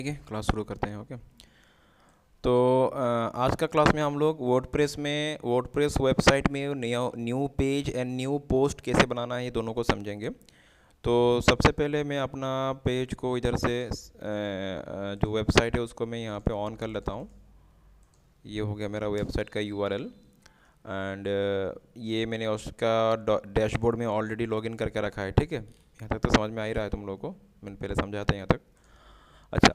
ठीक है, क्लास शुरू करते हैं। ओके। तो आज का क्लास में हम लोग वर्डप्रेस वेबसाइट में new page and new post कैसे बनाना है, ये दोनों को समझेंगे। तो सबसे पहले मैं अपना पेज को इधर से जो वेबसाइट है उसको मैं यहाँ पे ऑन कर लेता हूँ। ये हो गया मेरा वेबसाइट का यूआरएल एंड ये मैंने उसका डैशबोर्ड में ऑलरेडी लॉगिन करके रखा है। ठीक है, यहाँ तक तो समझ में आ ही रहा है तुम लोगों को, मैंने पहले समझाया था यहाँ तक। अच्छा,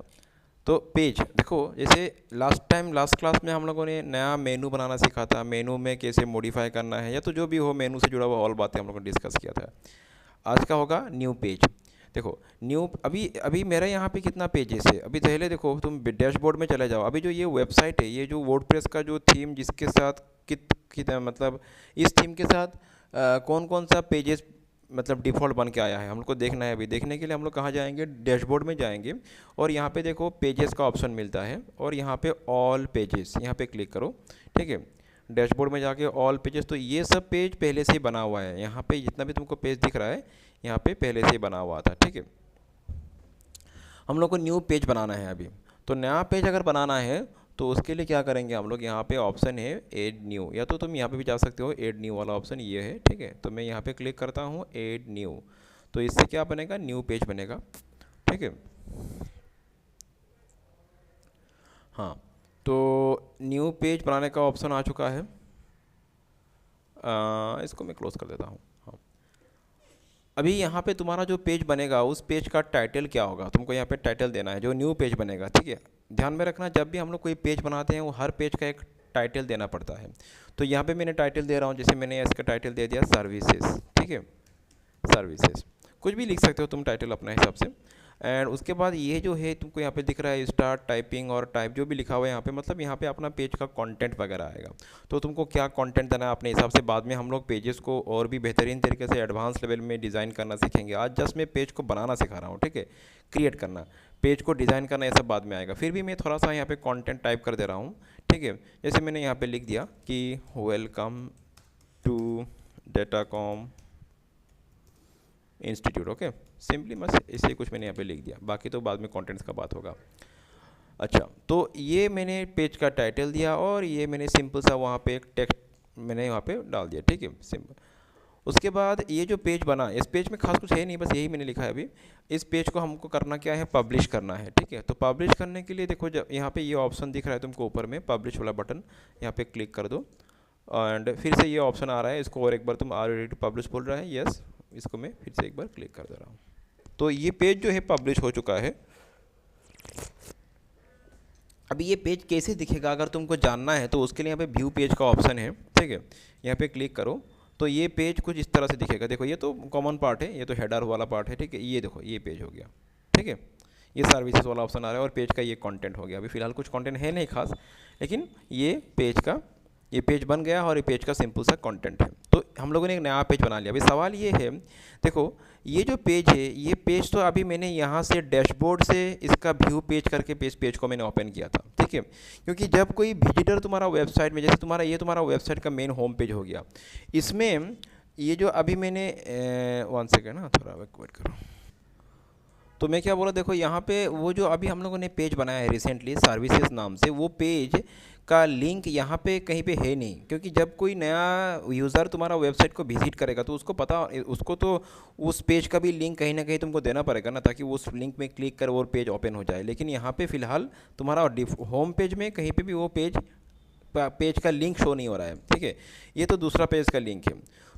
तो पेज देखो, जैसे लास्ट क्लास में हम लोगों ने नया मेनू बनाना सीखा था, मेनू में कैसे मॉडिफाई करना है या तो जो भी हो मेनू से जुड़ा हुआ ऑल बातें हम लोगों ने डिस्कस किया था। आज का होगा न्यू पेज। देखो न्यू, अभी अभी मेरा यहाँ पे कितना पेजेस है, अभी पहले देखो तुम डैशबोर्ड में चले जाओ। अभी जो ये वेबसाइट है, ये जो वर्डप्रेस का जो थीम जिसके साथ मतलब इस थीम के साथ कौन कौन सा पेजेस मतलब डिफ़ॉल्ट बन के आया है, हम लोग को देखना है। अभी देखने के लिए हम लोग कहाँ जाएंगे, डैशबोर्ड में जाएंगे और यहाँ पे देखो पेजेस का ऑप्शन मिलता है और यहाँ पे ऑल पेजेस, यहाँ पे क्लिक करो। ठीक है, डैशबोर्ड में जाके ऑल पेजेस, तो ये सब पेज पहले से ही बना हुआ है। यहाँ पे जितना भी तुमको पेज दिख रहा है यहाँ पे पहले से ही बना हुआ था। ठीक है, हम लोग को न्यू पेज बनाना है अभी। तो नया पेज अगर बनाना है तो उसके लिए क्या करेंगे हम लोग, यहाँ पे ऑप्शन है ऐड न्यू, या तो तुम यहाँ पे भी जा सकते हो, ऐड न्यू वाला ऑप्शन ये है। ठीक है, तो मैं यहाँ पे क्लिक करता हूँ ऐड न्यू, तो इससे क्या बनेगा, न्यू पेज बनेगा। ठीक है, हाँ, तो न्यू पेज बनाने का ऑप्शन आ चुका है। इसको मैं क्लोज कर देता हूँ। हाँ, अभी यहाँ पे तुम्हारा जो पेज बनेगा उस पेज का टाइटल क्या होगा, तुमको यहाँ पे टाइटल देना है जो न्यू पेज बनेगा। ठीक है, ध्यान में रखना, जब भी हम लोग कोई पेज बनाते हैं वो हर पेज का एक टाइटल देना पड़ता है। तो यहाँ पे मैंने टाइटल दे रहा हूँ, जैसे मैंने इसका टाइटल दे दिया सर्विसेज। ठीक है, सर्विसेज, कुछ भी लिख सकते हो तुम टाइटल अपने हिसाब से। एंड उसके बाद ये जो है तुमको यहाँ पे दिख रहा है स्टार्ट टाइपिंग और टाइप, जो भी लिखा हुआ है यहाँ पे, मतलब यहाँ पे अपना पेज का कंटेंट वगैरह आएगा। तो तुमको क्या कंटेंट देना है अपने हिसाब से, बाद में हम लोग पेजेस को और भी बेहतरीन तरीके से एडवांस लेवल में डिज़ाइन करना सीखेंगे। आज जस्ट मैं पेज को बनाना सिखा रहा हूँ। ठीक है, क्रिएट करना, पेज को डिज़ाइन करना, ये सब बाद में आएगा। फिर भी मैं थोड़ा सा यहाँ पे कंटेंट टाइप कर दे रहा हूँ। ठीक है, जैसे मैंने यहाँ पे लिख दिया कि welcome to Datacom institute. Okay, simply बस इसे कुछ मैंने यहाँ पे लिख दिया, बाकी तो बाद में कंटेंट्स का बात होगा। अच्छा, तो ये मैंने पेज का टाइटल दिया और ये मैंने सिंपल सा वहाँ पे एक टेक्स्ट मैंने वहाँ पे डाल दिया। ठीक है, सिंपल। उसके बाद ये जो पेज बना, इस पेज में खास कुछ है नहीं, बस यही मैंने लिखा है अभी। इस पेज को हमको करना क्या है, पब्लिश करना है। ठीक है, तो पब्लिश करने के लिए देखो, जब यहाँ पे ये ऑप्शन दिख रहा है तुमको ऊपर में, पब्लिश वाला बटन, यहाँ पे क्लिक कर दो एंड फिर से ये ऑप्शन आ रहा है, इसको और एक बार तुम आर रेडी टू पब्लिश बोल रहा है, यस, इसको मैं फिर से एक बार क्लिक कर दे रहा हूँ। तो ये पेज जो है पब्लिश हो चुका है। अभी ये पेज कैसे दिखेगा अगर तुमको जानना है तो उसके लिए यहाँ पे व्यू पेज का ऑप्शन है। ठीक है, यहाँ पे क्लिक करो तो ये पेज कुछ इस तरह से दिखेगा। देखो ये तो कॉमन पार्ट है, ये तो हेडर वाला पार्ट है। ठीक है, ये देखो ये पेज हो गया। ठीक है, ये सर्विसेज वाला ऑप्शन आ रहा है और पेज का ये कंटेंट हो गया। अभी फ़िलहाल कुछ कंटेंट है नहीं खास, लेकिन ये पेज बन गया और ये पेज का सिंपल सा कंटेंट है। तो हम लोगों ने एक नया पेज बना लिया। अभी सवाल ये है, देखो ये जो पेज है, ये पेज तो अभी मैंने यहाँ से डैशबोर्ड से इसका व्यू पेज करके पेज को मैंने ओपन किया था। ठीक है, क्योंकि जब कोई विजिटर तुम्हारा वेबसाइट में, जैसे तुम्हारा वेबसाइट का मेन होम पेज हो गया, इसमें ये जो अभी मैंने 1 सेकेंड ना, थोड़ा वेट करो। तो मैं क्या बोला, देखो यहाँ पे वो जो अभी हम लोगों ने पेज बनाया है रिसेंटली सर्विसेज नाम से, वो पेज का लिंक यहाँ पे कहीं पे है नहीं। क्योंकि जब कोई नया यूज़र तुम्हारा वेबसाइट को विजिट करेगा तो उसको तो उस पेज का भी लिंक कहीं ना कहीं तुमको देना पड़ेगा ना, ताकि वो उस लिंक में क्लिक कर वो पेज ओपन हो जाए। लेकिन यहाँ पे फ़िलहाल तुम्हारा होम पेज में कहीं पर भी वो पेज का लिंक शो नहीं हो रहा है। ठीक है, ये तो दूसरा पेज का लिंक है।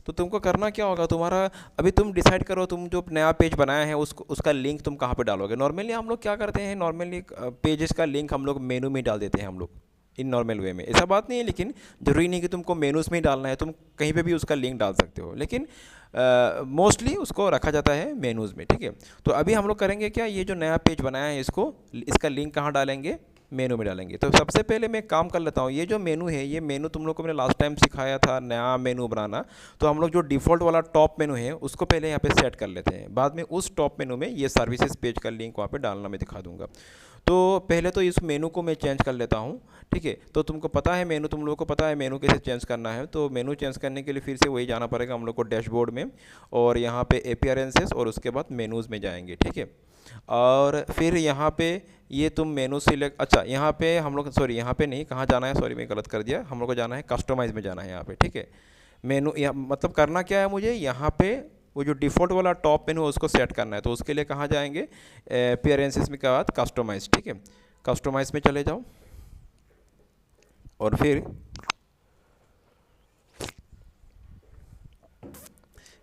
तो तुमको करना क्या होगा, तुम्हारा अभी तुम डिसाइड करो, तुम जो नया पेज बनाया है उसका लिंक तुम कहाँ पे डालोगे। नॉर्मली हम लोग क्या करते हैं, नॉर्मली पेजेस का लिंक हम लोग मेनू में डाल देते हैं हम लोग, इन नॉर्मल वे में। ऐसा बात नहीं है, लेकिन ज़रूरी नहीं कि तुमको मेनूज़ में ही डालना है, तुम कहीं पे भी उसका लिंक डाल सकते हो, लेकिन मोस्टली उसको रखा जाता है मेनूज़ में। ठीक है, तो अभी हम लोग करेंगे क्या, ये जो नया पेज बनाया है इसका लिंक कहाँ डालेंगे, मेनू में डालेंगे। तो सबसे पहले मैं काम कर लेता हूँ, ये जो मेनू है, ये मेनू तुम लोग को मैंने लास्ट टाइम सिखाया था नया मेनू बनाना। तो हम लोग जो डिफ़ॉल्ट वाला टॉप मेनू है उसको पहले यहाँ पे सेट कर लेते हैं, बाद में उस टॉप मेनू में ये सर्विसेज पेज का लिंक वहाँ पे डालना मैं दिखा दूँगा। तो पहले तो इस मेनू को मैं चेंज कर लेता हूँ। ठीक है, तो तुमको पता है मेनू, तुम लोगों को पता है मेनू कैसे चेंज करना है। तो मेनू चेंज करने के लिए फिर से वही जाना पड़ेगा हम लोग को डैशबोर्ड में, और यहाँ पे अपीयरेंसेस और उसके बाद मेनूज़ में जाएंगे। ठीक है, और फिर यहाँ पे ये तुम मेनू सिलेक्ट, अच्छा यहाँ पे हम लोग, सॉरी यहाँ पे नहीं, कहाँ जाना है, सॉरी मैं गलत कर दिया, हम लोग को जाना है कस्टमाइज़ में जाना है यहाँ पे, ठीक है। मेनू या मतलब करना क्या है मुझे, यहाँ पे वो जो डिफ़ॉल्ट वाला टॉप मेनू है उसको सेट करना है। तो उसके लिए कहाँ जाएंगे, अपीयरेंसेस में के बाद कस्टमाइज़, ठीक है। कस्टमाइज़ में चले जाओ और फिर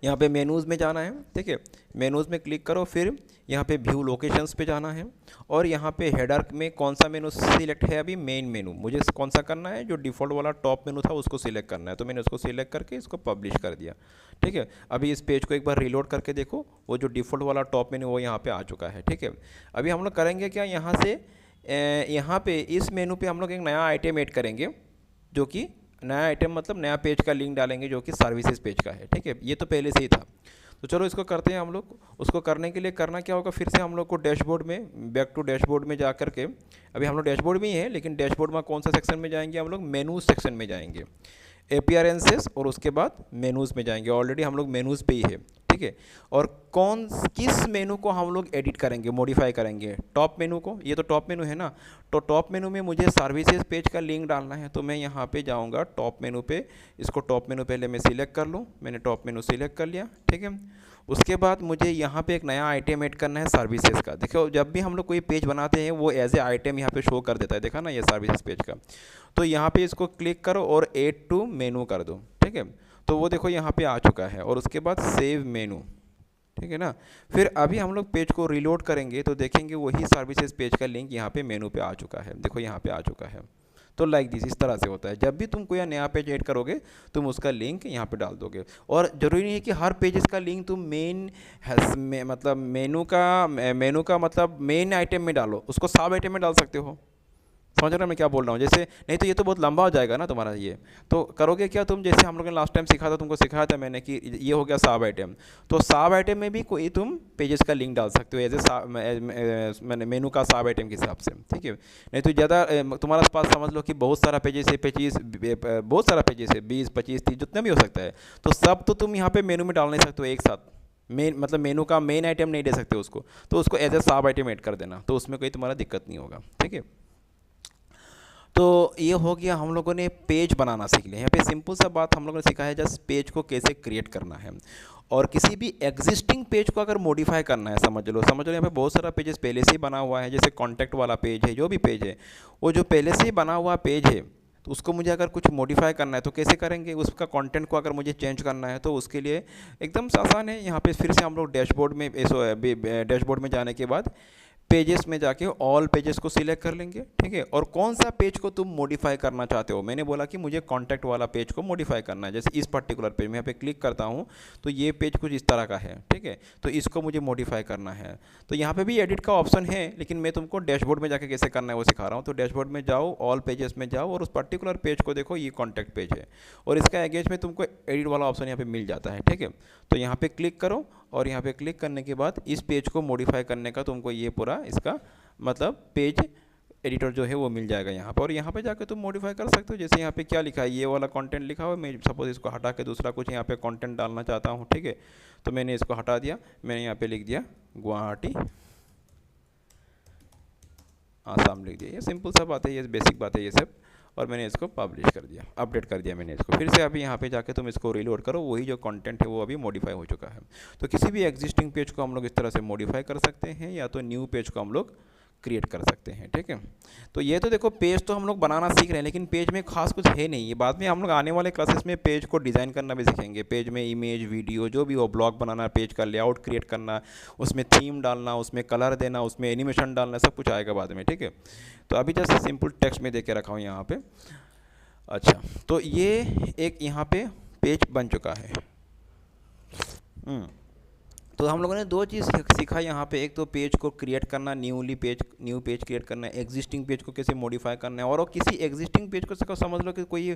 यहाँ पे मेनूज़ में जाना है, ठीक है। मेनूज़ में क्लिक करो, फिर यहाँ पे व्यू लोकेशंस पे जाना है और यहाँ पे हेडर में कौन सा मेनू सिलेक्ट है, अभी मेन मेनू मुझे कौन सा करना है, जो डिफ़ॉल्ट वाला टॉप मेनू था उसको सिलेक्ट करना है। तो मैंने उसको सिलेक्ट करके इसको पब्लिश कर दिया, ठीक है। अभी इस पेज को एक बार रीलोड करके देखो, वो जो डिफ़ॉल्ट वाला टॉप मेनू वो यहाँ पर आ चुका है, ठीक है। अभी हम लोग करेंगे क्या, यहाँ से यहाँ पे इस मेनू पे हम लोग एक नया आइटम ऐड करेंगे, जो कि नया आइटम मतलब नया पेज का लिंक डालेंगे जो कि सर्विसेज पेज का है, ठीक है। ये तो पहले से ही था, तो चलो इसको करते हैं हम लोग। उसको करने के लिए करना क्या होगा, फिर से हम लोग को डैशबोर्ड में, बैक टू डैशबोर्ड में जा कर के, अभी हम लोग डैशबोर्ड में ही है, लेकिन डैशबोर्ड में कौन सा सेक्शन में जाएंगे, हम लोग मेनूज सेक्शन में जाएंगे, अपीयरेंसेस और उसके बाद मेनूज़ में जाएंगे। ऑलरेडी हम लोग मेनूज़ पे ही है, ठीक है। और किस मेनू को हम लोग एडिट करेंगे, मॉडिफाई करेंगे, टॉप मेनू को, ये तो टॉप मेनू है ना। तो टॉप मेनू में मुझे सर्विसेज पेज का लिंक डालना है, तो मैं यहाँ पे जाऊँगा टॉप मेनू पे, इसको टॉप मेनू पहले मैं सिलेक्ट कर लूँ, मैंने टॉप मेनू सिलेक्ट कर लिया, ठीक है। उसके बाद मुझे यहाँ पे एक नया आइटम ऐड करना है सर्विसेज का। देखो जब भी हम लोग कोई पेज बनाते हैं वो एज ए आइटम यहाँ पे शो कर देता है, देखा ना, ये सर्विसेज पेज का। तो यहाँ पे इसको क्लिक करो और ऐड टू मेनू कर दो, ठीक है। तो वो देखो यहाँ पे आ चुका है, और उसके बाद सेव मेनू, ठीक है ना। फिर अभी हम लोग पेज को रीलोड करेंगे तो देखेंगे वही सर्विसेज पेज का लिंक यहाँ पे मेनू पे आ चुका है, देखो यहाँ पे आ चुका है। तो लाइक दिस, इस तरह से होता है, जब भी तुम कोई नया पेज ऐड करोगे तुम उसका लिंक यहाँ पे डाल दोगे। और ज़रूरी नहीं है कि हर पेजेस का लिंक तुम मतलब मेनू का मतलब मेन आइटम में डालो, उसको सब आइटम में डाल सकते हो। समझ रहे हो मैं क्या बोल रहा हूँ, जैसे नहीं तो ये तो बहुत लंबा हो जाएगा ना तुम्हारा ये। तो करोगे क्या तुम, जैसे हम लोगों ने लास्ट टाइम सीखा था, तुमको सिखाया था मैंने कि ये हो गया सब आइटम, तो सब आइटम में भी कोई तुम पेजेस का लिंक डाल सकते हो एज ए मैंने मेनू का सब आइटम के हिसाब से, ठीक है। नहीं तो ज़्यादा तुम्हारे पास समझ लो कि बहुत सारा पेजेस है, बहुत सारा पेजेस है, 20 25 30 जितना भी हो सकता है, तो सब तो तुम यहाँ पे मेनू में डाल नहीं सकते हो एक साथ। मेन मतलब मेनू का मेन आइटम नहीं दे सकते उसको, तो उसको एज ए सब आइटम ऐड कर देना, तो उसमें कोई तुम्हारा दिक्कत नहीं होगा, ठीक है। तो ये हो गया, हम लोगों ने पेज बनाना सीख लिया। यहाँ पे सिंपल सा बात हम लोगों ने सीखा है, जस्ट पेज को कैसे क्रिएट करना है। और किसी भी एग्जिस्टिंग पेज को अगर मॉडिफाई करना है, समझ लो यहाँ पे बहुत सारा पेजेस पहले से ही बना हुआ है, जैसे कॉन्टैक्ट वाला पेज है, जो भी पेज है वो जो पहले से ही बना हुआ पेज है, तो उसको मुझे अगर कुछ मॉडिफाई करना है तो कैसे करेंगे, उसका कंटेंट को अगर मुझे चेंज करना है तो उसके लिए एकदम आसान है। यहाँ पे फिर से हम लोग डैशबोर्ड में जाने के बाद पेजेस में जाके ऑल पेजेस को सिलेक्ट कर लेंगे, ठीक है। और कौन सा पेज को तुम मॉडिफाई करना चाहते हो, मैंने बोला कि मुझे कॉन्टैक्ट वाला पेज को मॉडिफाई करना है, जैसे इस पर्टिकुलर पेज में यहाँ पे क्लिक करता हूँ तो ये पेज कुछ इस तरह का है, ठीक है। तो इसको मुझे मॉडिफाई करना है, तो यहाँ पे भी एडिट का ऑप्शन है, लेकिन मैं तुमको डैशबोर्ड में जाके कैसे करना है वो सिखा रहा हूँ। तो डैशबोर्ड में जाओ, ऑल पेजेस में जाओ और उस पर्टिकुलर पेज को देखो, ये कॉन्टैक्ट पेज है और इसका एगेज में तुमको एडिट वाला ऑप्शन यहाँ पे मिल जाता है, ठीक है। तो यहाँ पे क्लिक करो और यहाँ पे क्लिक करने के बाद इस पेज को मॉडिफाई करने का तुमको ये पूरा इसका मतलब पेज एडिटर जो है वो मिल जाएगा यहाँ पर, और यहाँ पे जाकर तुम मॉडिफाई कर सकते हो। जैसे यहाँ पे क्या लिखा है, ये वाला कंटेंट लिखा हुआ है, मैं सपोज इसको हटा के दूसरा कुछ यहाँ पे कंटेंट डालना चाहता हूँ, ठीक है। तो मैंने इसको हटा दिया, मैंने यहाँ पे लिख दिया गुवाहाटी आसाम लिख दिया। ये सिंपल सा बात है, ये बेसिक बात है ये सब, और मैंने इसको पब्लिश कर दिया, अपडेट कर दिया मैंने इसको। फिर से अभी यहाँ पे जाके तुम इसको रीलोड करो, वही जो कंटेंट है वो अभी मॉडिफाई हो चुका है। तो किसी भी एग्जिस्टिंग पेज को हम लोग इस तरह से मॉडिफाई कर सकते हैं, या तो न्यू पेज को हम लोग क्रिएट कर सकते हैं, ठीक है। तो ये तो देखो पेज तो हम लोग बनाना सीख रहे हैं, लेकिन पेज में खास कुछ है नहीं। ये बाद में हम लोग आने वाले क्लासेस में पेज को डिज़ाइन करना भी सीखेंगे। पेज में इमेज, वीडियो जो भी हो, ब्लॉग बनाना, पेज का लेआउट क्रिएट करना, उसमें थीम डालना, उसमें कलर देना, उसमें एनिमेशन डालना, सब कुछ आएगा बाद में, ठीक है। तो अभी जैसे सिंपल टेक्स्ट में दे के रखा हूँ यहाँ पे। अच्छा, तो ये एक यहाँ पे पेज बन चुका है। तो हम लोगों ने दो चीज़ सीखा यहाँ पे, एक तो पेज को क्रिएट करना, न्यू पेज क्रिएट करना है, एग्जिस्टिंग पेज को कैसे मॉडिफाई करना है। और किसी एग्जिस्टिंग पेज को समझ लो कि कोई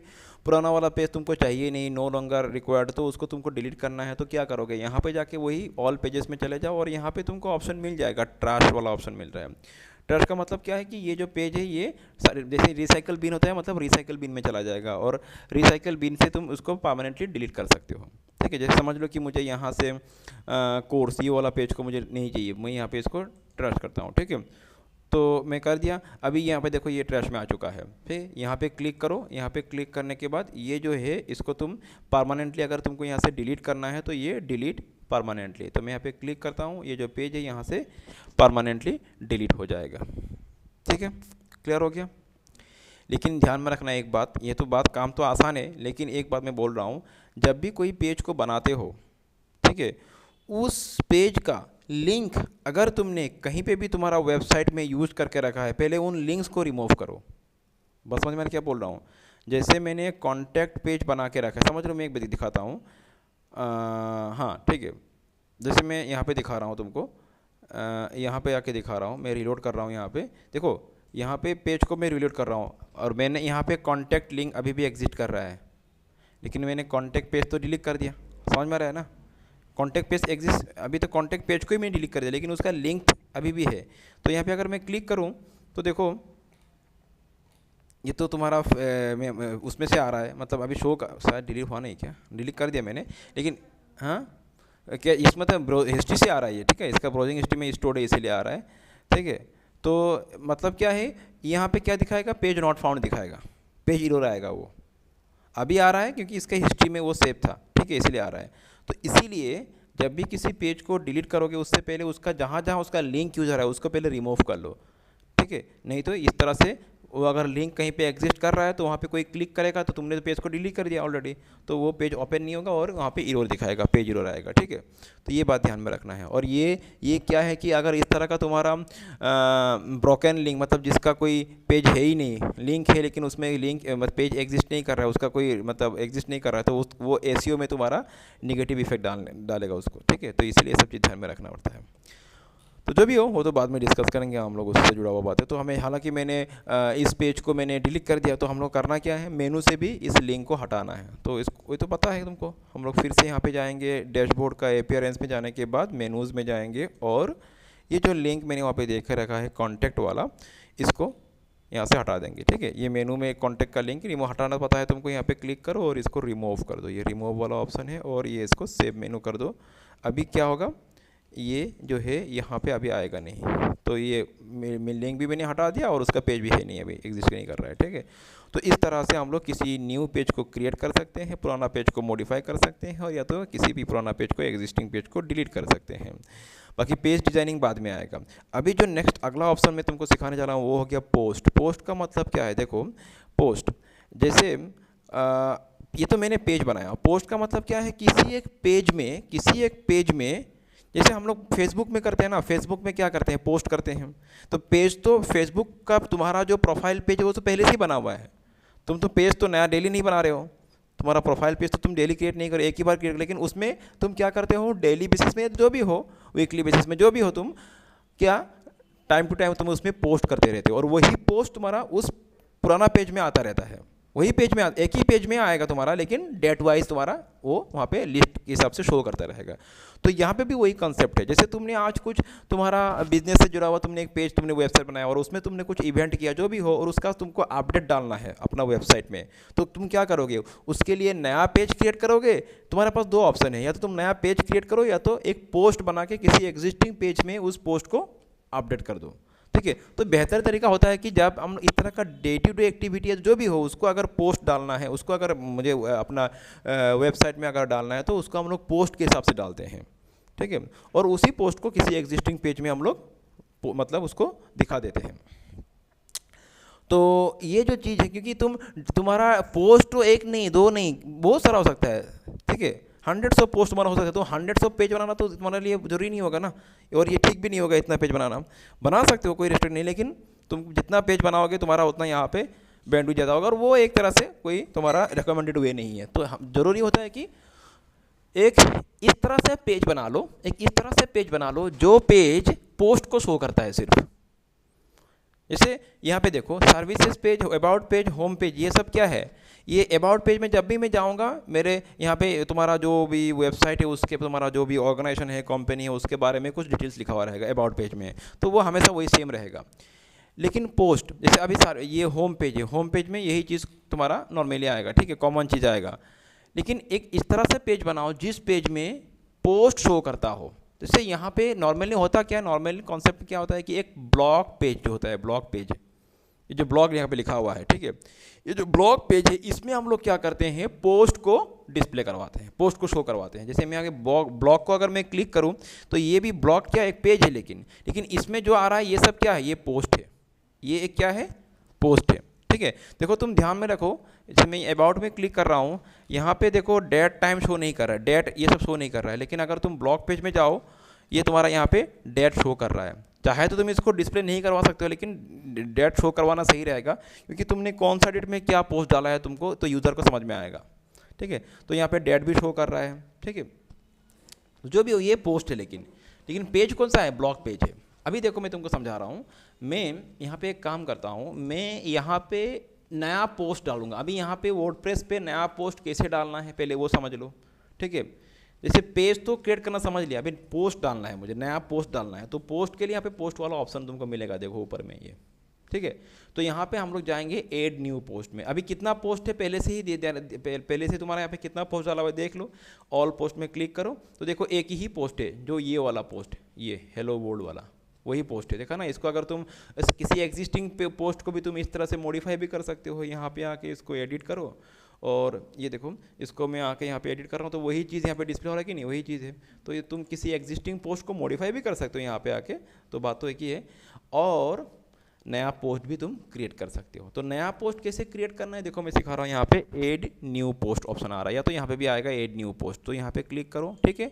पुराना वाला पेज तुमको चाहिए नहीं, नो लॉन्गर रिक्वायर्ड, तो उसको तुमको डिलीट करना है, तो क्या करोगे, यहाँ पे जाके वही ऑल पेजेस में चले जाओ और यहाँ पे तुमको ऑप्शन मिल जाएगा, ट्रैश वाला ऑप्शन मिल रहा है। ट्रैश का मतलब क्या है कि ये जो पेज है ये जैसे रिसाइकल बिन होता है, मतलब रिसाइकल बिन में चला जाएगा, और रिसाइकल बिन से तुम उसको परमानेंटली डिलीट कर सकते हो, ठीक है। जैसे समझ लो कि मुझे यहाँ से कोर्स ये वाला पेज को मुझे नहीं चाहिए, मैं यहाँ पे इसको ट्रैश करता हूँ, ठीक है। तो मैं कर दिया। अभी यहाँ पे देखो ये ट्रैश में आ चुका है। फिर यहाँ पे क्लिक करो, यहाँ पे क्लिक करने के बाद ये जो है इसको तुम परमानेंटली अगर तुमको यहाँ से डिलीट करना है तो ये डिलीट परमानेंटली, तो मैं यहाँ पे क्लिक करता हूँ, ये जो पेज है यहाँ से परमानेंटली डिलीट हो जाएगा, ठीक है। क्लियर हो गया। लेकिन ध्यान में रखना एक बात, ये तो बात काम तो आसान है, लेकिन एक बात मैं बोल रहा हूँ, जब भी कोई पेज को बनाते हो, ठीक है, उस पेज का लिंक अगर तुमने कहीं पे भी तुम्हारा वेबसाइट में यूज़ करके रखा है, पहले उन लिंक्स को रिमूव करो। बस समझ में क्या बोल रहा हूँ। जैसे मैंने कॉन्टैक्ट पेज बना के रखा है, समझ लो, मैं एक बार दिखाता हूँ। हाँ ठीक है, जैसे मैं यहाँ पे दिखा रहा हूँ तुमको, यहाँ पे आके दिखा रहा हूँ, मैं रिलोड कर रहा हूँ। यहाँ पे देखो, यहाँ पे पेज को मैं रिलोड कर रहा हूँ और मैंने यहाँ पे कॉन्टैक्ट लिंक अभी भी एग्जिस्ट कर रहा है, लेकिन मैंने कॉन्टैक्ट पेज तो डिलीट कर दिया। समझ में आ रहा है ना। कॉन्टैक्ट पेज एग्जिस्ट, अभी तो कॉन्टैक्ट पेज को ही मैंने डिलीट कर दिया, लेकिन उसका लिंक अभी भी है। तो यहाँ पे अगर मैं क्लिक करूँ तो देखो ये तो तुम्हारा उसमें से आ रहा है, मतलब अभी शो का शायद डिलीट हुआ नहीं, क्या डिलीट कर दिया मैंने, लेकिन हाँ क्या इसमें तो हिस्ट्री से आ रहा है ये, ठीक है, इसका ब्राउजिंग हिस्ट्री में स्टोर्ड है इसीलिए आ रहा है, ठीक है। तो मतलब क्या है, यहाँ पे क्या दिखाएगा, पेज नॉट फाउंड दिखाएगा, पेज एरर आएगा। वो अभी आ रहा है क्योंकि इसके हिस्ट्री में वो सेव था, ठीक है, इसीलिए आ रहा है। तो इसीलिए जब भी किसी पेज को डिलीट करोगे उससे पहले उसका जहाँ जहाँ उसका लिंक यूज़ आ रहा है उसको पहले रिमूव कर लो, ठीक है। नहीं तो इस तरह से वो अगर लिंक कहीं पे एग्जिस्ट कर रहा है तो वहाँ पे कोई क्लिक करेगा तो तुमने तो पेज को डिलीट कर दिया ऑलरेडी, तो वो पेज ओपन नहीं होगा और वहाँ पे एरर दिखाएगा, पेज एरर आएगा, ठीक है। तो ये बात ध्यान में रखना है। और ये क्या है कि अगर इस तरह का तुम्हारा ब्रोकन लिंक, मतलब जिसका कोई पेज है ही नहीं, लिंक है लेकिन उसमें लिंक पेज एग्जिस्ट नहीं कर रहा है, उसका कोई मतलब एग्जिस्ट नहीं कर रहा है, तो वो एसईओ में तुम्हारा निगेटिव इफेक्ट डालेगा उसको, ठीक है। तो इसलिए सब चीज़ ध्यान में रखना पड़ता है। तो जो भी हो वो तो बाद में डिस्कस करेंगे हम लोग, उससे जुड़ा हुआ बात है। तो हमें, हालांकि मैंने इस पेज को मैंने डिलीट कर दिया, तो हम लोग करना क्या है, मेनू से भी इस लिंक को हटाना है। तो इसको तो पता है तुमको, हम लोग फिर से यहाँ पे जाएंगे, डैशबोर्ड का अपीयरेंस में जाने के बाद मेनूज़ में जाएंगे और ये जो लिंक मैंने वहाँ पर देख रखा है कॉन्टैक्ट वाला, इसको यहाँ से हटा देंगे, ठीक है। ये मेनू में कॉन्टैक्ट का लिंक रिमूव हटाना पता है तुमको, यहाँ पे क्लिक करो और इसको रिमूव कर दो, ये रिमूव वाला ऑप्शन है, और ये इसको सेव मेनू कर दो। अभी क्या होगा, ये जो है यहाँ पे अभी आएगा नहीं, तो ये लिंक भी मैंने हटा दिया और उसका पेज भी है नहीं, अभी एग्जिस्ट नहीं कर रहा है, ठीक है। तो इस तरह से हम लोग किसी न्यू पेज को क्रिएट कर सकते हैं, पुराना पेज को मॉडिफाई कर सकते हैं, और या तो किसी भी पुराना पेज को, एग्जिस्टिंग पेज को डिलीट कर सकते हैं। बाकी पेज डिज़ाइनिंग बाद में आएगा। अभी जो नेक्स्ट अगला ऑप्शन मैं तुमको सिखाने जा रहा हूँ वो हो गया पोस्ट। पोस्ट का मतलब क्या है, देखो पोस्ट जैसे ये तो मैंने पेज बनाया, पोस्ट का मतलब क्या है, किसी एक पेज में जैसे हम लोग फेसबुक में करते हैं ना, फेसबुक में क्या करते हैं, पोस्ट करते हैं। तो पेज तो फेसबुक का तुम्हारा जो प्रोफाइल पेज है वो तो पहले से ही बना हुआ है, तुम तो पेज तो नया डेली नहीं बना रहे हो, तुम्हारा प्रोफाइल पेज तो तुम डेली क्रिएट नहीं करो, एक ही बार क्रिएट, लेकिन उसमें तुम क्या करते हो, डेली बेसिस में जो भी हो, वीकली बेसिस में जो भी हो, तुम क्या टाइम टू टाइम तुम उसमें पोस्ट करते रहते हो, और वही पोस्ट तुम्हारा उस पुराना पेज में आता रहता है, वही पेज में एक ही पेज में आएगा तुम्हारा, लेकिन डेट वाइज तुम्हारा वो वहाँ पे लिस्ट के हिसाब से शो करता रहेगा। तो यहाँ पे भी वही कंसेप्ट है, जैसे तुमने आज कुछ तुम्हारा बिजनेस से जुड़ा हुआ तुमने एक पेज, तुमने वेबसाइट बनाया और उसमें तुमने कुछ इवेंट किया, जो भी हो, और उसका तुमको अपडेट डालना है अपना वेबसाइट में, तो तुम क्या करोगे, उसके लिए नया पेज क्रिएट करोगे। तुम्हारे पास दो ऑप्शन है, या तो तुम नया पेज क्रिएट करो, या तो एक पोस्ट बना के किसी एग्जिस्टिंग पेज में उस पोस्ट को अपडेट कर दो, ठीक है। तो बेहतर तरीका होता है कि जब हम इस तरह का डे टू डे एक्टिविटी जो भी हो उसको अगर पोस्ट डालना है, उसको अगर मुझे अपना वेबसाइट में अगर डालना है, तो उसको हम लोग पोस्ट के हिसाब से डालते हैं, ठीक है। और उसी पोस्ट को किसी एग्जिस्टिंग पेज में हम लोग मतलब उसको दिखा देते हैं। तो ये जो चीज़ है, क्योंकि तुम्हारा पोस्ट तो एक नहीं, दो नहीं, बहुत सारा हो सकता है, ठीक है, 100 पोस्ट तुम्हारा हो सकता है, तो 100 पेज बनाना तो तुम्हारे लिए जरूरी नहीं होगा ना, और ये ठीक भी नहीं होगा इतना पेज बनाना। बना सकते हो, कोई रेस्ट्रिक्ट नहीं, लेकिन तुम जितना पेज बनाओगे तुम्हारा उतना यहाँ पे बैंडविड्थ ज़्यादा होगा, और वो एक तरह से कोई तुम्हारा रिकमेंडेड वे नहीं है। तो ज़रूरी होता है कि एक इस तरह से पेज बना लो, एक इस तरह से पेज बना लो जो पेज पोस्ट को शो करता है सिर्फ। जैसे यहाँ पे देखो, services page, about page, home page, ये सब क्या है, ये अबाउट पेज में जब भी मैं जाऊँगा, मेरे यहाँ पे तुम्हारा जो भी वेबसाइट है उसके, तुम्हारा जो भी ऑर्गेनाइजेशन है, कंपनी है, उसके बारे में कुछ डिटेल्स लिखा हुआ रहेगा अबाउट पेज में, तो वो हमेशा वही सेम रहेगा। लेकिन पोस्ट, जैसे अभी ये होम पेज है, होम पेज में यही चीज़ तुम्हारा नॉर्मली आएगा, ठीक है, कॉमन चीज़ आएगा। लेकिन एक इस तरह से पेज बनाओ जिस पेज में पोस्ट शो करता हो, जैसे यहाँ पे नॉर्मली होता क्या है, नॉर्मली कॉन्सेप्ट क्या होता है कि एक ब्लॉग पेज जो होता है, ब्लॉग पेज, ये जो ब्लॉग यहाँ पे लिखा हुआ है, ठीक है, ये जो ब्लॉग पेज है इसमें हम लोग क्या करते हैं, पोस्ट को डिस्प्ले करवाते हैं, पोस्ट को शो करवाते हैं। जैसे मैं आगे ब्लॉग को अगर मैं क्लिक करूँ तो ये भी ब्लॉग क्या एक पेज है, लेकिन इसमें जो आ रहा है ये सब क्या है, ये पोस्ट है, ये एक क्या है, पोस्ट है, ठीक है। देखो तुम ध्यान में रखो, जैसे मैं अबाउट में क्लिक कर रहा हूँ, यहाँ पे देखो डेट टाइम शो नहीं कर रहा है, डेट ये सब शो नहीं कर रहा है, लेकिन अगर तुम ब्लॉग पेज में जाओ ये तुम्हारा यहाँ पे डेट शो कर रहा है। चाहे तो तुम इसको डिस्प्ले नहीं करवा सकते हो, लेकिन डेट शो करवाना सही रहेगा, क्योंकि तुमने कौन सा डेट में क्या पोस्ट डाला है तुमको तो यूज़र को समझ में आएगा, ठीक है। तो यहाँ पे डेट भी शो कर रहा है, ठीक है। जो भी हो ये पोस्ट है, लेकिन पेज कौन सा है, ब्लॉग पेज है। अभी देखो मैं तुमको समझा रहा हूँ, मैं यहाँ पे एक काम करता हूँ, मैं यहाँ पे नया पोस्ट डालूंगा। अभी यहाँ पे वर्डप्रेस पे नया पोस्ट कैसे डालना है पहले वो समझ लो, ठीक है। जैसे पेज तो क्रिएट करना समझ लिया, अभी पोस्ट डालना है मुझे, नया पोस्ट डालना है, तो पोस्ट के लिए यहाँ पे पोस्ट वाला ऑप्शन तुमको मिलेगा, देखो ऊपर में ये, ठीक है। तो यहाँ पे हम लोग जाएंगे ऐड न्यू पोस्ट में। अभी कितना पोस्ट है पहले से ही दे दिया, पहले से तुम्हारा यहाँ पे कितना पोस्ट डाला हुआ है देख लो। ऑल पोस्ट में क्लिक करो तो देखो एक ही पोस्ट है, जो ये वाला पोस्ट है, ये हेलो वर्ल्ड वाला वही पोस्ट है, देखा ना। इसको अगर तुम किसी एग्जिस्टिंग पोस्ट को भी तुम इस तरह से मॉडिफाई भी कर सकते हो, यहाँ पे आके इसको एडिट करो, और ये देखो इसको मैं आके यहाँ पे एडिट कर रहा हूँ तो वही चीज़ यहाँ पे डिस्प्ले हो रहा है कि नहीं, वही चीज़ है। तो ये तुम किसी एग्जिस्टिंग पोस्ट को मॉडिफाई भी कर सकते हो यहाँ पे आके, तो बात तो एक ही है। और नया पोस्ट भी तुम क्रिएट कर सकते हो। तो नया पोस्ट कैसे क्रिएट करना है देखो मैं सिखा रहा हूँ। यहाँ पे ऐड न्यू पोस्ट ऑप्शन आ रहा है, या तो यहाँ पे भी आएगा ऐड न्यू पोस्ट, तो यहाँ पे क्लिक करो, ठीक है।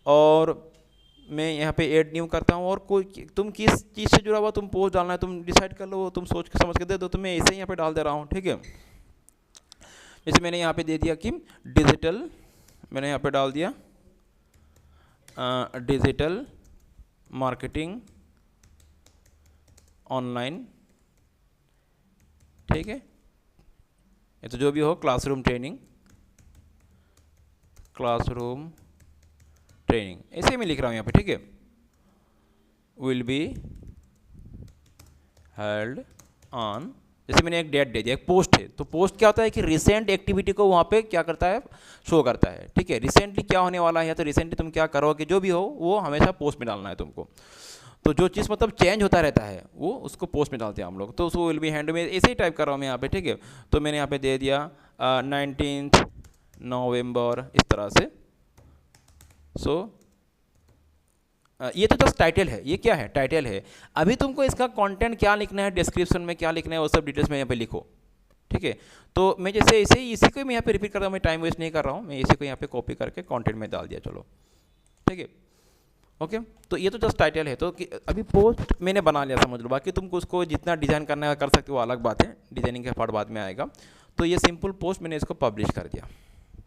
और मैं यहाँ पे ऐड न्यू करता हूँ, और कोई तुम किस चीज़ से जुड़ा हुआ तुम पोस्ट डालना है तुम डिसाइड कर लो, तुम सोच के समझ के दे दो। तो मैं ऐसे ही यहाँ पे डाल दे रहा हूँ, ठीक है। जैसे मैंने यहाँ पे दे दिया कि डिजिटल, मैंने यहाँ पे डाल दिया डिजिटल मार्केटिंग ऑनलाइन, ठीक है। ये तो जो भी हो, क्लासरूम ट्रेनिंग ऐसे मैं लिख रहा हूँ यहाँ पे, ठीक है। विल बी हेल्ड ऑन, जैसे मैंने एक डेट दे दिया, एक पोस्ट है, तो पोस्ट क्या होता है कि रिसेंट एक्टिविटी को वहाँ पे क्या करता है, शो करता है, ठीक है। रिसेंटली क्या होने वाला है, या तो रिसेंटली तुम क्या करोगे, जो भी हो वो हमेशा पोस्ट में डालना है तुमको। तो जो चीज़ मतलब चेंज होता रहता है वो उसको पोस्ट में डालते हैं हम लोग। तो उसको विल बी हैंड में ऐसे ही टाइप कर रहा हूँ मैं यहाँ पे, ठीक है। तो मैंने यहाँ पे दे दिया 19 नवंबर इस तरह से। सो ये तो जस्ट टाइटल है, ये क्या है, टाइटल है। अभी तुमको इसका कंटेंट क्या लिखना है, डिस्क्रिप्शन में क्या लिखना है, वो सब डिटेल्स में यहाँ पे लिखो, ठीक है। तो मैं जैसे इसे इसी को मैं यहाँ पे रिपीट कर रहा हूँ, मैं टाइम वेस्ट नहीं कर रहा हूँ, मैं इसी को यहाँ पे कॉपी करके कंटेंट में डाल दिया, चलो ठीक है, ओके। तो ये तो जस्ट टाइटल है। तो अभी पोस्ट मैंने बना लिया, समझ लो। बाकी तुमको उसको जितना डिज़ाइन करना है कर सकते हो, अलग बात है, डिज़ाइनिंग का पार्ट बाद में आएगा। तो ये सिंपल पोस्ट मैंने इसको पब्लिश कर दिया,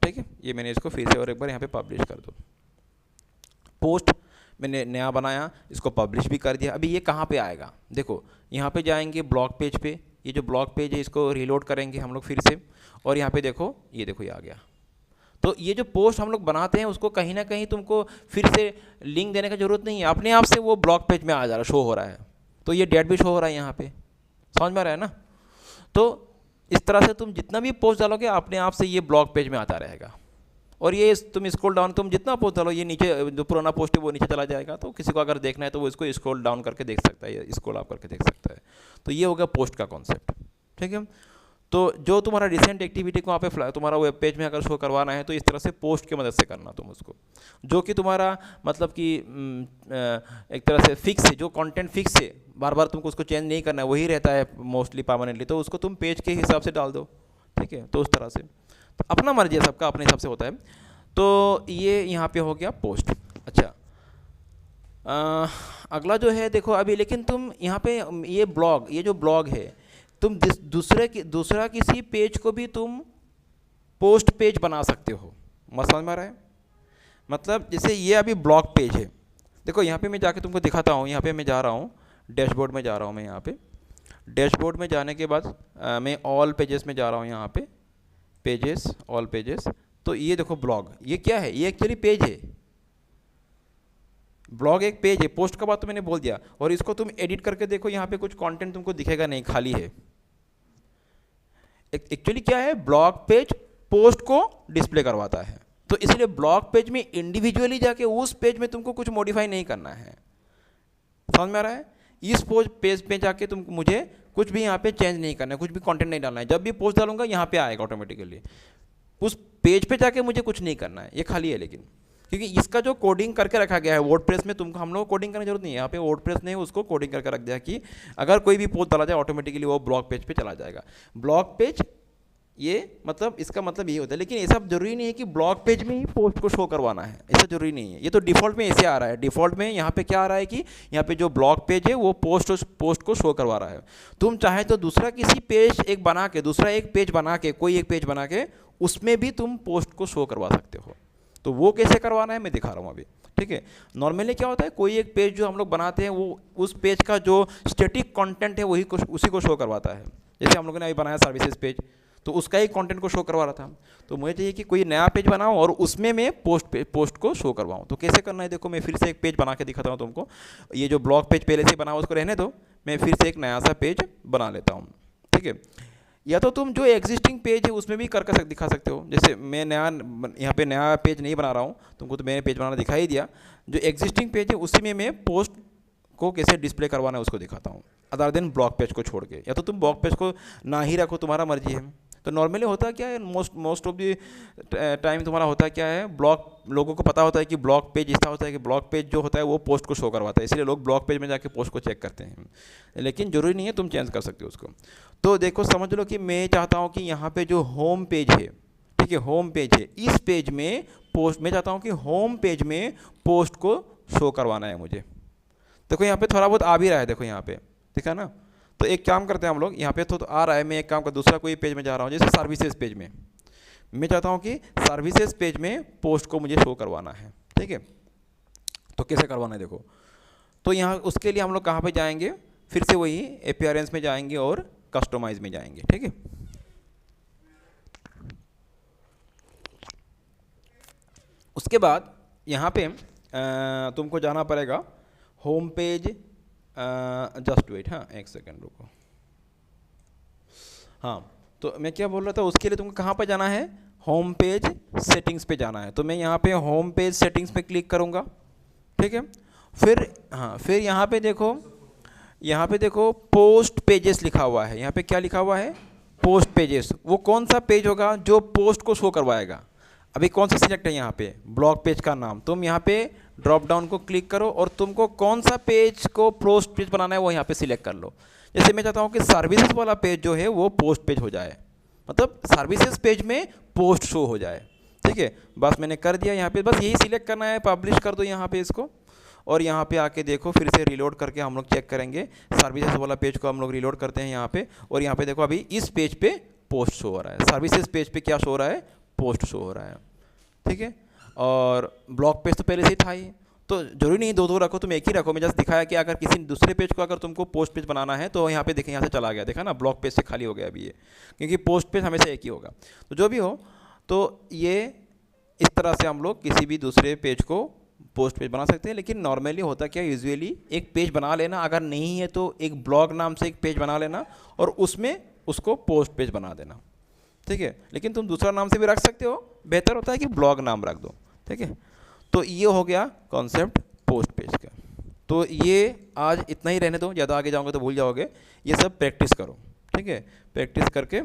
ठीक है। ये मैंने इसको फिर से और एक बार यहाँ पे पब्लिश कर दो। पोस्ट मैंने नया बनाया, इसको पब्लिश भी कर दिया। अभी ये कहाँ पे आएगा, देखो यहाँ पे जाएंगे ब्लॉग पेज पे, ये जो ब्लॉग पेज है इसको रीलोड करेंगे हम लोग फिर से, और यहाँ पे देखो ये आ गया। तो ये जो पोस्ट हम लोग बनाते हैं उसको कहीं ना कहीं तुमको फिर से लिंक देने की ज़रूरत नहीं है, अपने आप से वो ब्लॉग पेज में आ जा रहा है, शो हो रहा है। तो ये डेट भी शो हो रहा है यहाँ पे, समझ में आ रहा है ना। तो इस तरह से तुम जितना भी पोस्ट डालोगे अपने आप से ये ब्लॉग पेज में आता रहेगा। और ये तुम स्क्रॉल डाउन, तुम जितना पोस्ट डालो ये नीचे जो पुराना पोस्ट है वो नीचे चला जाएगा। तो किसी को अगर देखना है तो वो इसको स्क्रॉल डाउन करके देख सकता है, स्क्रॉल अप करके देख सकता है। तो ये हो गया पोस्ट का कॉन्सेप्ट, ठीक है। तो जो तुम्हारा रिसेंट एक्टिविटी को वहाँ पे तुम्हारा वेब पेज में अगर शो करवाना है तो इस तरह से पोस्ट की मदद से करना तुम उसको, जो कि तुम्हारा मतलब कि एक तरह से फिक्स है, जो कंटेंट फिक्स है, बार बार तुमको उसको चेंज नहीं करना है, वही रहता है मोस्टली परमानेंटली। तो उसको तुम पेज के हिसाब से डाल दो, ठीक है। तो उस तरह से तो अपना मर्जी है, सबका अपने हिसाब से होता है। तो ये यहाँ पे हो गया पोस्ट। अच्छा, अगला जो है देखो अभी, लेकिन तुम यहाँ पे ये जो ब्लॉग है, तुम दूसरा किसी पेज को भी तुम पोस्ट पेज बना सकते हो। समझ में आ रहा है, मतलब जैसे ये अभी ब्लॉग पेज है, देखो यहाँ पे मैं जाके तुमको दिखाता हूँ। यहाँ पे मैं जा रहा हूँ, डैशबोर्ड में जा रहा हूँ मैं। यहाँ पे डैशबोर्ड में जाने के बाद मैं ऑल पेजेस में जा रहा हूँ, यहाँ पे पेजेस, ऑल पेजेस। तो ये देखो ब्लॉग, ये क्या है, ये एक्चुअली पेज है। ब्लॉग एक पेज है, पोस्ट का बात तो मैंने बोल दिया। और इसको तुम एडिट करके देखो, यहाँ पे कुछ कंटेंट तुमको दिखेगा नहीं, खाली है। एक्चुअली क्या है, ब्लॉग पेज पोस्ट को डिस्प्ले करवाता है, तो इसलिए ब्लॉग पेज में इंडिविजुअली जाके उस पेज में तुमको कुछ मॉडिफाई नहीं करना है। समझ में आ रहा है? इस पेज पे जाके तुम मुझे कुछ भी यहाँ पे चेंज नहीं करना है, कुछ भी कंटेंट नहीं डालना है। जब भी पोस्ट डालूंगा यहाँ पे आएगा ऑटोमेटिकली, उस पेज पे जाके मुझे कुछ नहीं करना है, ये खाली है। लेकिन क्योंकि इसका जो कोडिंग करके रखा गया है वर्डप्रेस में, तुमको हम लोग कोडिंग करने की जरूरत नहीं है। यहाँ पे वर्डप्रेस ने उसको कोडिंग करके रख दिया कि अगर कोई भी पोस्ट डाला जाए ऑटोमेटिकली वो ब्लॉग पेज पे चला जाएगा। ब्लॉग पेज ये मतलब इसका मतलब ये होता है। लेकिन ऐसा जरूरी नहीं है कि ब्लॉग पेज में ही पोस्ट को शो करवाना है, ऐसा जरूरी नहीं है। ये तो डिफ़ॉल्ट में ऐसे आ रहा है। डिफ़ॉल्ट में यहाँ पे क्या आ रहा है कि यहाँ पे जो ब्लॉग पेज है वो पोस्ट को शो करवा रहा है। तुम चाहे तो दूसरा किसी पेज एक बना के, दूसरा एक पेज बना के, कोई एक पेज बना के उसमें भी तुम पोस्ट को शो करवा सकते हो। तो वो कैसे करवाना है मैं दिखा रहा हूँ अभी, ठीक है। नॉर्मली क्या होता है, कोई एक पेज जो हम लोग बनाते हैं वो उस पेज का जो स्टैटिक कंटेंट है उसी को शो करवाता है। जैसे हम लोगों ने अभी बनाया सर्विसेज पेज, तो उसका ही कंटेंट को शो करवा रहा था। तो मुझे चाहिए कि कोई नया पेज बनाऊं और उसमें मैं पोस्ट को शो करवाऊं। तो कैसे करना है देखो, मैं फिर से एक पेज बना के दिखाता हूं तुमको। ये जो ब्लॉग पेज पहले से बना हुआ उसको रहने दो, मैं फिर से एक नया सा पेज बना लेता हूँ, ठीक है। या तो तुम जो एग्जिस्टिंग पेज है उसमें भी कर दिखा सकते हो। जैसे मैं यहाँ पे नया पेज नहीं बना रहा हूँ, तुमको तो मैंने पेज बनाना दिखा ही दिया। जो एग्जिस्टिंग पेज है उसी में मैं पोस्ट को कैसे डिस्प्ले करवाना है उसको दिखाता हूँ, अदर देन ब्लॉग पेज को छोड़ के। या तो तुम ब्लॉग पेज को ना ही रखो, तुम्हारा मर्जी है। तो नॉर्मली होता क्या है, मोस्ट ऑफ द टाइम तुम्हारा होता क्या है, लोगों को पता होता है कि ब्लॉग पेज ऐसा होता है कि ब्लॉग पेज जो होता है वो पोस्ट को शो करवाता है, इसलिए लोग ब्लॉग पेज में जाके पोस्ट को चेक करते हैं। लेकिन ज़रूरी नहीं है, तुम चेंज कर सकते हो उसको। तो देखो समझ लो कि मैं चाहता हूँ कि यहाँ पे जो होम पेज है, ठीक है, होम पेज है, इस पेज में पोस्ट, मैं चाहता हूँ कि होम पेज में पोस्ट को शो करवाना है मुझे। देखो यहाँ पे थोड़ा बहुत आ भी रहा है, देखो यहाँ पे दिखा ना। तो एक काम करते हैं हम लोग, यहाँ पे तो आ रहा है, मैं एक काम कर दूसरा कोई पेज में जा रहा हूँ, जैसे सर्विसेज पेज में मैं चाहता हूँ कि सर्विसेज पेज में पोस्ट को मुझे शो करवाना है, ठीक है। तो कैसे करवाना है देखो, तो यहाँ उसके लिए हम लोग कहाँ पे जाएंगे, फिर से वही अपीयरेंस में जाएंगे और कस्टमाइज में जाएंगे, ठीक है। उसके बाद यहाँ पे तुमको जाना पड़ेगा होम पेज, जस्ट वेट, हाँ एक सेकेंड रुको। हाँ, तो मैं क्या बोल रहा था, उसके लिए तुमको कहाँ पर जाना है, होम पेज सेटिंग्स पे जाना है। तो मैं यहाँ पे होम पेज सेटिंग्स पे क्लिक करूँगा, ठीक है। फिर यहाँ पे देखो पोस्ट पेजेस लिखा हुआ है। यहाँ पे क्या लिखा हुआ है, पोस्ट पेजेस। वो कौन सा पेज होगा जो पोस्ट को शो करवाएगा। अभी कौन सा सिलेक्ट है यहाँ पे, ब्लॉग पेज का नाम। तुम यहाँ पे ड्रॉप डाउन को क्लिक करो और तुमको कौन सा पेज को पोस्ट पेज बनाना है वो यहाँ पे सिलेक्ट कर लो। जैसे मैं चाहता हूँ कि सर्विसेज वाला पेज जो है वो पोस्ट पेज हो जाए, मतलब सर्विसेज पेज में पोस्ट शो हो जाए, ठीक है। बस मैंने कर दिया यहाँ पे, बस यही सिलेक्ट करना है, पब्लिश कर दो यहाँ पे इसको। और यहाँ पे आके देखो, फिर से रिलोड करके हम लोग चेक करेंगे। सर्विसेज वाला पेज को हम लोग रिलोड करते हैं यहाँ पे, और यहाँ पे देखो अभी इस पेज पे पोस्ट शो हो रहा है। सर्विसेज पेज पे क्या शो हो रहा है, पोस्ट शो हो रहा है, ठीक है। और ब्लॉग पेज तो पहले से ही था ही, तो जरूरी नहीं दो रखो, तुम एक ही रखो। मैं जस्ट दिखाया कि अगर किसी दूसरे पेज को अगर तुमको पोस्ट पेज बनाना है तो यहाँ पे देखें, यहाँ से चला गया, देखा ना, ब्लॉग पेज से खाली हो गया अभी ये, क्योंकि पोस्ट पेज हमेशा एक ही होगा। तो जो भी हो, तो ये इस तरह से हम लोग किसी भी दूसरे पेज को पोस्ट पेज बना सकते हैं। लेकिन नॉर्मली होता क्या, यूजुअली एक पेज बना लेना, अगर नहीं है तो एक ब्लॉग नाम से एक पेज बना लेना और उसमें उसको पोस्ट पेज बना देना, ठीक है। लेकिन तुम दूसरा नाम से भी रख सकते हो, बेहतर होता है कि ब्लॉग नाम रख दो, ठीक है। तो ये हो गया कॉन्सेप्ट पोस्ट पेज का। तो ये आज इतना ही रहने दो, ज़्यादा आगे जाओगे तो भूल जाओगे। ये सब प्रैक्टिस करो, ठीक है। प्रैक्टिस करके